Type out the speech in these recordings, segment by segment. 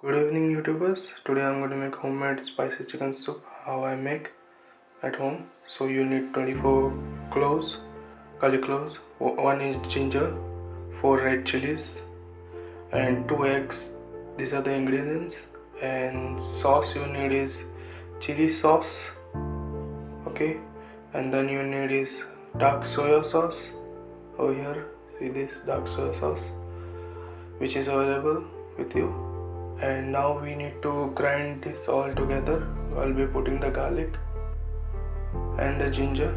Good evening YouTubers. Today I'm going to make homemade spicy chicken soup how I make at home. So you need 24 cloves, garlic cloves, 1 inch ginger, 4 red chilies and 2 eggs. These are the ingredients. And sauce you need is chili sauce, okay, and then you need is dark soya sauce. Over here, see this dark soya sauce which is available with you. And now we need to grind this all together. I'll be putting the garlic and the ginger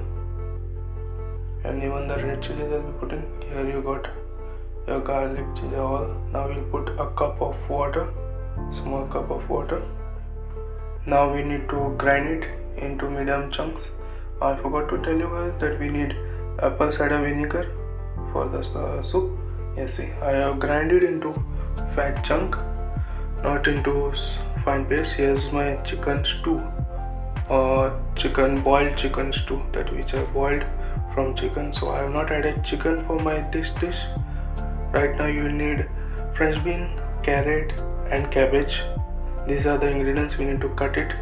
and even the red chilies I'll be putting. Here you got your garlic, ginger, all. Now we'll put a cup of water, small cup of water. Now we need to grind it into medium chunks. I forgot to tell you guys that we need apple cider vinegar for the soup. Yes, see, I have grinded into fat chunk, not into fine paste. Here's my chicken stew, boiled chicken stew, that which I boiled from chicken. So I have not added chicken for my dish. Right now you need French bean, carrot and cabbage. These are the ingredients. We need to cut it.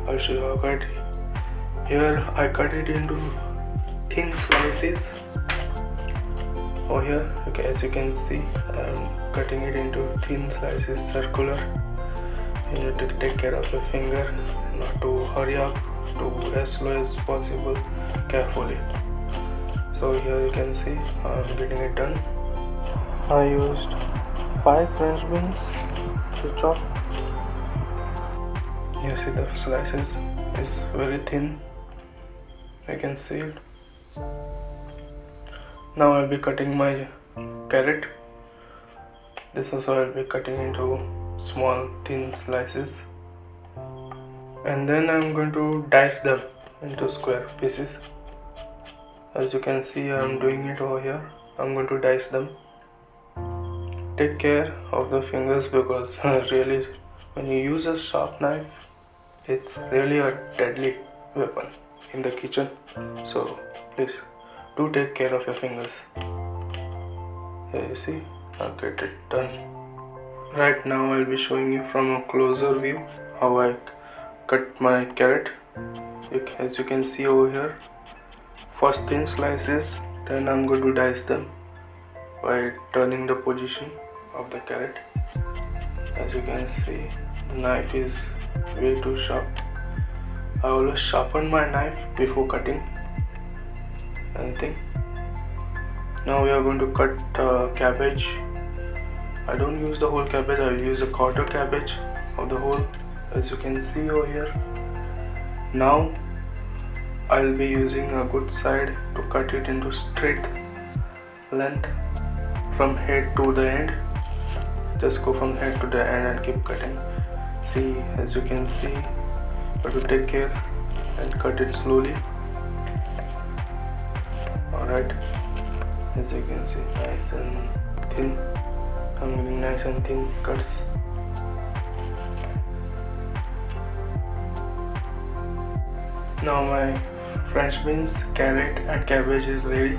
I'll show you how to cut. Here I cut it into thin slices. Over here, okay, as you can see, I'm cutting it into thin slices, circular. You need to take care of your finger, not to hurry up, to as slow as possible, carefully. So here you can see I'm getting it done. I used 5 French beans to chop. You see the slices is very thin. I can see it. Now I'll be cutting my carrot. This also I'll be cutting into small thin slices. And then I'm going to dice them into square pieces. As you can see, I'm doing it over here. I'm going to dice them. Take care of the fingers because really when you use a sharp knife, it's really a deadly weapon in the kitchen. So please do take care of your fingers. Here you see, I'll get it done. Right now I'll be showing you from a closer view how I cut my carrot. As you can see over here, first thin slices, then I'm going to dice them by turning the position of the carrot. As you can see, the knife is way too sharp. I always sharpen my knife before cutting anything. Now we are going to cut cabbage. I don't use the whole cabbage, I will use a quarter cabbage of the whole, as you can see over here. Now I'll be using a good side to cut it into straight length from head to the end. Just go from head to the end and keep cutting. See, as you can see, but to take care and cut it slowly. Alright, as you can see, nice and thin. I'm getting nice and thin cuts. Now my French beans, carrot and cabbage is ready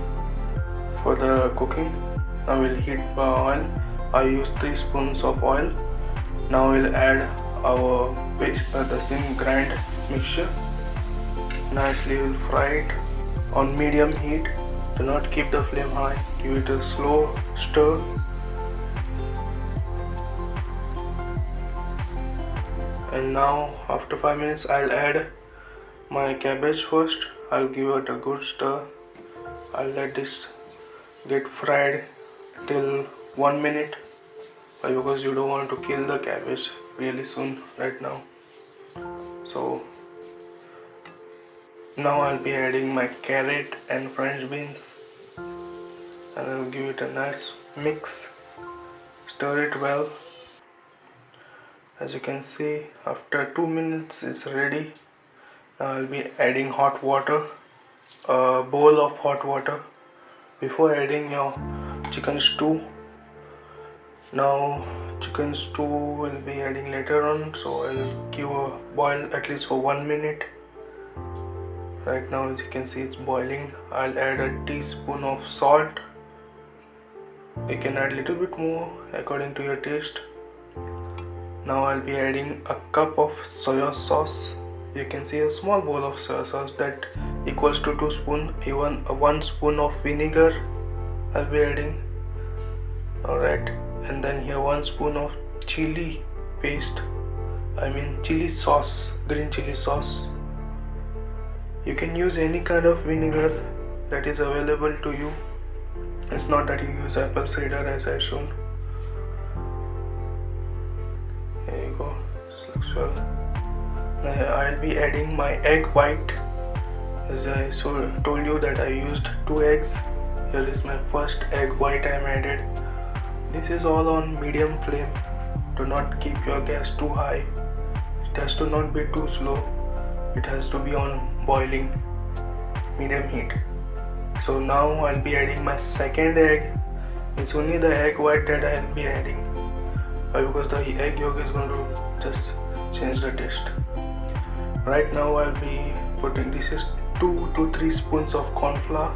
for the cooking. Now we'll heat the oil. I use 3 spoons of oil. Now we'll add our the same grind mixture. Nicely we'll fry it on medium heat. Do not keep the flame high. Give it a slow stir. And now after 5 minutes I'll add my cabbage first. I'll give it a good stir. I'll let this get fried till 1 minute. Why? Because you don't want to kill the cabbage really soon right now. So now I'll be adding my carrot and French beans and I'll give it a nice mix. Stir it well. As you can see, after 2 minutes it's ready. Now I'll be adding hot water, a bowl of hot water before adding your chicken stew. Now chicken stew will be adding later on, so I'll give a boil at least for 1 minute. Right now as you can see it's boiling. I'll add a teaspoon of salt. You can add little bit more according to your taste. Now I'll be adding a cup of soya sauce. You can see a small bowl of soya sauce that equals to 2 spoons. Even 1 spoon of vinegar I'll be adding. Alright, and then here 1 spoon of chili paste. Chili sauce, green chili sauce. You can use any kind of vinegar that is available to you. It's not that you use apple cider as I shown. Here you go. This looks well. Now I'll be adding my egg white. As I told you that I used 2 eggs. Here is my first egg white I'm added. This is all on medium flame. Do not keep your gas too high. It has to not be too slow. It has to be on boiling medium heat. So now I'll be adding my second egg. It's only the egg white that I'll be adding. Why? Because the egg yolk is going to just change the taste. Right now I'll be putting, this is 2 to 3 spoons of corn flour.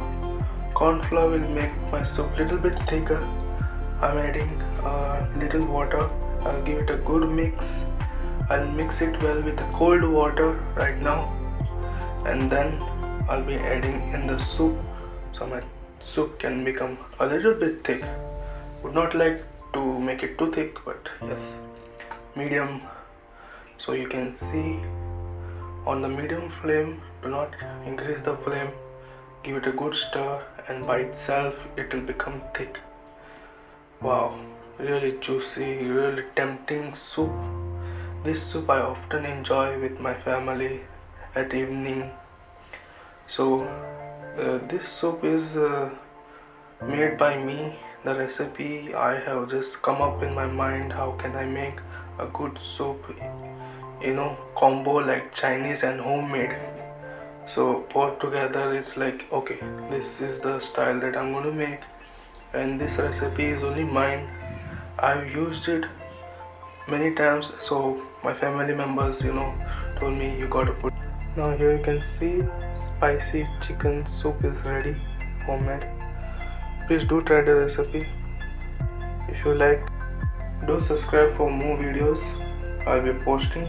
Corn flour will make my soup little bit thicker. I'm adding a little water. I'll give it a good mix. I'll mix it well with the cold water right now, and then I'll be adding in the soup, so my soup can become a little bit thick. Would not like to make it too thick, but yes, medium. So you can see on the medium flame, do not increase the flame. Give it a good stir, and by itself it will become thick. Wow, really juicy, really tempting soup. This soup I often enjoy with my family at evening. So this soup is made by me. The recipe I have just come up in my mind. How can I make a good soup, combo like Chinese and homemade? So both together it's like, okay, this is the style that I'm going to make, and this recipe is only mine. I've used it many times, so my family members told me you gotta put. Now here you can see spicy chicken soup is ready, homemade. Please do try the recipe. If you like, do subscribe for more videos I'll be posting.